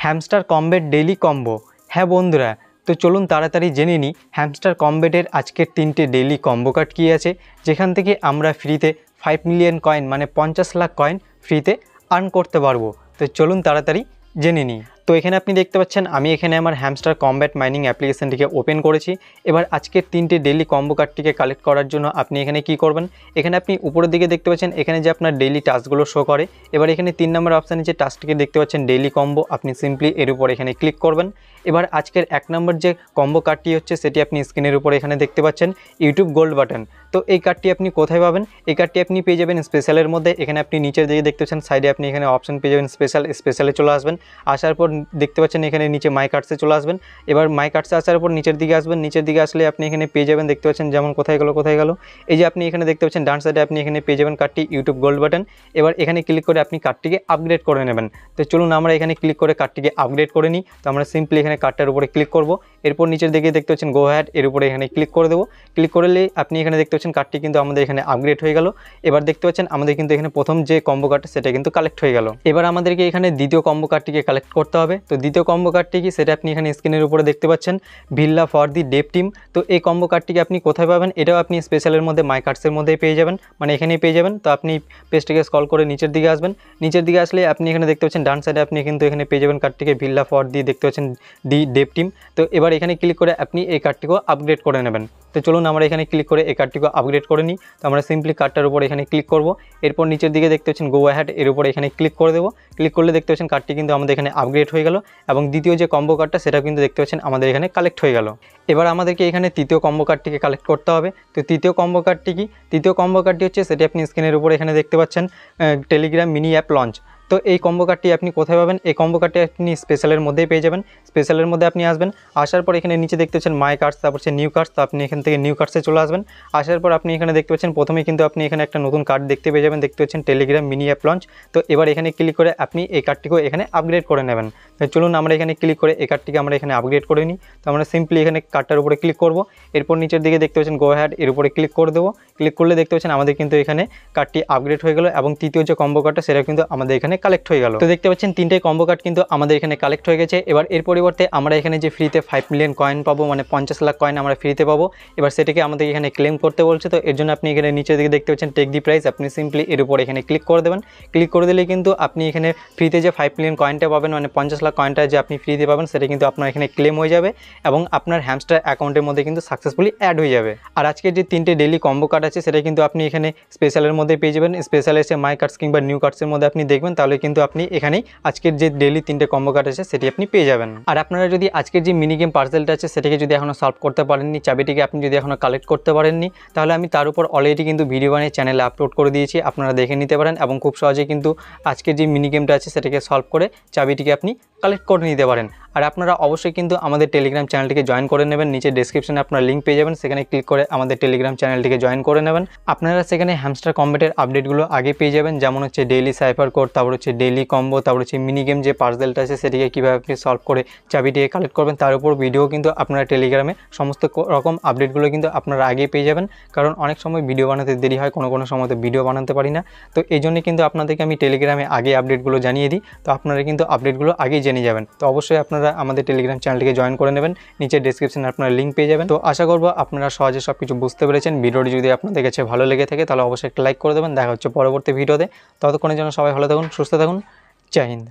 Hamster combat daily combo. হ্যাঁ বন্ধুরা, তো চলুন তাড়াতাড়ি জেনে নিই হ্যামস্টার কমব্যাটের আজকের 3টে ডেইলি কম্বো কার্ড কী আছে, যেখান থেকে আমরা ফ্রিতে 5 মিলিয়ন কয়েন মানে 50 লাখ কয়েন ফ্রিতে আর্ন করতে পারবো। তো চলুন তাড়াতাড়ি জেনে নিই। তো এখানে আপনি দেখতে পাচ্ছেন আমি এখানে আমার হ্যামস্টার কমব্যাট মাইনিং অ্যাপ্লিকেশনটিকে ওপেন করেছি। এবার আজকের 3টে ডেইলি কম্বো কার্ডটিকে কালেক্ট করার জন্য আপনি এখানে কি করবেন, এখানে আপনি উপরের দিকে দেখতে পাচ্ছেন এখানে যে আপনার ডেইলি টাস্কগুলো শো করে। এবার এখানে 3 নম্বর অপশানে যে টাস্কটিকে দেখতে পাচ্ছেন ডেইলি কম্বো, আপনি সিম্পলি এর উপর এখানে ক্লিক করবেন। এবার আজকের 1 নম্বর যে কম্বো কার্ডটি হচ্ছে সেটি আপনি স্ক্রিনের উপরে এখানে দেখতে পাচ্ছেন ইউটিউব গোল্ড বাটন। তো এই কার্ডটি আপনি কোথায় পাবেন, এই কার্ডটি আপনি পেয়ে যাবেন স্পেশালের মধ্যে। এখানে আপনি নিচের দিকে দেখতে পাচ্ছেন সাইডে আপনি এখানে অপশন পেয়ে যাবেন স্পেশালে চলে আসবেন। আসার পর দেখতে পাচ্ছেন এখানে নিচে মাই কার্ডসে চলে আসবেন। এবার মাই কার্ডসে আসার পর নিচের দিকে আসবেন, নিচের দিকে আসলে আপনি এখানে পেয়ে যাবেন দেখতে পাচ্ছেন যেমন কোথায় গেল এই যে আপনি এখানে দেখতে পাচ্ছেন ডান সাইডে আপনি এখানে পেয়ে যাবেন কার্ডটি ইউটিউব গোল্ড বাটন। এবার এখানে ক্লিক করে আপনি কার্ডটিকে আপগ্রেড করে নেবেন। তো চলুন আমরা এখানে ক্লিক করে কার্ডটিকে আপগ্রেড করে নিই। তো আমরা সিম্পলি এখানে কার্ডটার উপরে ক্লিক করব। এরপর নিচের দিকে দেখতে পাচ্ছেন গো হ্যাড, এর উপরে এখানে ক্লিক করে দেবো। ক্লিক করলে আপনি এখানে দেখতে পাচ্ছেন কার্ডটি কিন্তু আমাদের এখানে আপগ্রেড হয়ে গেল। এবার দেখতে পাচ্ছেন আমাদের কিন্তু এখানে প্রথম যে কম্বো কার্ডটা সেটা কিন্তু কালেক্ট হয়ে গেল। এবার আমাদেরকে এখানে দ্বিতীয় কম্বো কার্ডটিকে কালেক্ট করতে হবে। তো দ্বিতীয় কম্বো কার্ডটি কি সেটা আপনি এখানে স্ক্রিনের উপরে দেখতে পাচ্ছেন ভিল্লা ফর দি ডেভ টিম। তো এই কম্বো কার্ডটিকে আপনি কোথায় পাবেন, এটাও আপনি স্পেশালের মধ্যে মাই কার্ডসের মধ্যেই পেয়ে যাবেন, মানে এখানেই পেয়ে যাবেন। তো আপনি পেজটিকে স্ক্রল করে নিচের দিকে আসবেন। নিচের দিকে আসলে আপনি এখানে দেখতে পাচ্ছেন ডান সাইডে আপনি কিন্তু এখানে পেয়ে যাবেন কার্ডটিকে ভিল্লা ফর দি দেখতে পাচ্ছেন দি ডেভ টিম। তো এবার এখানে ক্লিক করে আপনি এই কার্ডটিকেও আপগ্রেড করে নেবেন। তো চলুন আমরা এখানে ক্লিক করে এই কার্ডটিকে আপগ্রেড করে নিই। তো আমরা সিম্পলি কার্ডটার উপর এখানে ক্লিক করব। এরপর নিচের দিকে দেখতে পাচ্ছেন গো অ্যাহেড, এর উপরে এখানে ক্লিক করে দেবো। ক্লিক করলে দেখতে পাচ্ছেন কার্ডটি কিন্তু আমাদের এখানে আপগ্রেড হয়ে গেল এবং দ্বিতীয় যে কম্বো কার্ডটা সেটা কিন্তু দেখতে পাচ্ছেন আমাদের এখানে কালেক্ট হয়ে গেল। এবার আমাদেরকে এখানে তৃতীয় কম্বো কার্ডটিকে কালেক্ট করতে হবে। তো তৃতীয় কম্বো কার্ডটি কি, তৃতীয় কম্বো কার্ডটি হচ্ছে সেটি আপনি স্ক্রিনের উপরে এখানে দেখতে পাচ্ছেন টেলিগ্রাম মিনি অ্যাপ লঞ্চ। তো এই কম্বো কার্ডটি আপনি কোথায় পাবেন, এই কম্বো কার্ডটি আপনি স্পেশালের মধ্যেই পেয়ে যাবেন। স্পেশালের মধ্যে আপনি আসবেন, আসার পর এখানে নিচে দেখতে পাচ্ছেন মাই কার্ডস, তারপর হচ্ছে নিউ কার্ডস। তো আপনি এখান থেকে নিউ কার্ডসে চলে আসবেন। আসার পর আপনি এখানে দেখতে পাচ্ছেন প্রথমেই কিন্তু আপনি এখানে একটা নতুন কার্ড দেখতে পেয়ে যাবেন, দেখতে পাচ্ছেন টেলিগ্রাম মিনি অ্যাপ লঞ্চ। তো এবার এখানে ক্লিক করে আপনি এই কার্ডটিকেও এখানে আপগ্রেড করে নেবেন। তো চলুন আমরা এখানে ক্লিক করে এই কার্ডটিকে আমরা এখানে আপগ্রেড করে নিই। তো আমরা সিম্পলি এখানে কার্ডটার উপরে ক্লিক করব। এরপর নিচের দিকে দেখতে পাচ্ছেন গো হ্যাড, এর উপরে ক্লিক করে দেবো। ক্লিক করলে দেখতে পাচ্ছেন আমাদের কিন্তু এখানে কার্ডটি আপগ্রেড হয়ে গেল এবং তৃতীয় যে কম্বো কার্ডটা সেটা কিন্তু আমাদের এখানে কালেক্ট হয়ে গেল। তো দেখতে পাচ্ছেন 3টে কম্বো কার্ড কিন্তু আমাদের এখানে কালেক্ট হয়ে গেছে। এবার এর পরিবর্তে আমরা এখানে যে ফ্রিতে 5 মিলিয়ন কয়েন পাবো, মানে 50 লাখ কয়েন আমরা ফ্রিতে পাবো। এবার সেটাকে আমাদের এখানে ক্লেম করতে বলছে। তো এর জন্য আপনি এখানে নিচের দিকে দেখতে পাচ্ছেন টেক দি প্রাইস, আপনি সিম্পলি এর উপর এখানে ক্লিক করে দেবেন। ক্লিক করে দিলে কিন্তু আপনি এখানে ফ্রিতে যে 5 মিলিয়ন কয়েনটা পাবেন, মানে 50 লাখ কয়েনটা যে আপনি ফ্রিতে পাবেন সেটা কিন্তু আপনার এখানে ক্লেম হয়ে যাবে এবং আপনার হ্যামস্টার অ্যাকাউন্টের মধ্যে কিন্তু সাকসেসফুলি অ্যাড হয়ে যাবে। আর আজকের যে 3টে ডেইলি কম্বো কার্ড আছে সেটা কিন্তু আপনি এখানে স্পেশালের মধ্যে পেয়ে যাবেন। স্পেশাল এসে মাই কার্ডস কিংবা নিউ কার্ডসের মধ্যে আপনি দেখবেন, তাহলে কিন্তু আপনি এখানেই আজকের যে ডেইলি 3টে কম্বো কার্ড আছে সেটি আপনি পেয়ে যাবেন। আর আপনারা যদি আজকের যে মিনি গেম পার্সেলটা আছে সেটাকে যদি এখনও সলভ করতে পারেননি, চাবিটিকে আপনি যদি এখনও কালেক্ট করতে পারেননি, তাহলে আমি তার উপর অলরেডি কিন্তু ভিডিও বানিয়ে চ্যানেলে আপলোড করে দিয়েছি, আপনারা দেখে নিতে পারেন এবং খুব সহজেই কিন্তু আজকের যে মিনি গেমটা আছে সেটাকে সলভ করে চাবিটিকে আপনি কালেক্ট করে নিতে পারেন। আর আপনারা অবশ্যই কিন্তু আমাদের টেলিগ্রাম চ্যানেলটিকে জয়েন করে নেবেন। নিচে ডেসক্রিপশনে আপনার লিঙ্ক পেয়ে যাবেন, সেখানে ক্লিক করে আমাদের টেলিগ্রাম চ্যানেলটিকে জয়েন করে নেবেন। আপনারা সেখানে হ্যামস্টার কমব্যাটের আপডেটগুলো আগে পেয়ে যাবেন, যেমন হচ্ছে ডেইলি সাইফার কোড, তারপর হচ্ছে ডেইলি কম্বো, তারপর হচ্ছে মিনি গেম যে পার্সেলটা আছে সেটিকে কীভাবে আপনি সলভ করে চাবিটিকে কালেক্ট করবেন তার উপর ভিডিও কিন্তু আপনারা টেলিগ্রামে সমস্ত রকম আপডেটগুলো কিন্তু আপনারা আগেই পেয়ে যাবেন। কারণ অনেক সময় ভিডিও বানাতে দেরি হয়, কোনো সময় তো ভিডিও বানাতে পারি না। তো এই জন্যই কিন্তু আপনাদেরকে আমি টেলিগ্রামে আগে আপডেটগুলো জানিয়ে দিই। তো আপনারা কিন্তু আপডেটগুলো আগেই জেনে যাবেন। তো অবশ্যই আপনারা আমাদের টেলিগ্রাম চ্যানেলটিকে জয়েন করে নেবেন, নিচে ডেসক্রিপশনে আপনারা লিঙ্ক পেয়ে যাবেন। তো আশা করব আপনারা সহজে সব কিছু বুঝতে পেরেছেন। ভিডিওটি যদি আপনাদের কাছে ভালো লেগে থাকে তাহলে অবশ্যই একটা লাইক করে দেবেন। দেখা হচ্ছে পরবর্তী ভিডিওতে। ততক্ষণের জন্য সবাই ভালো থাকুন, সুস্থ থাকুন। জয় হিন্দ।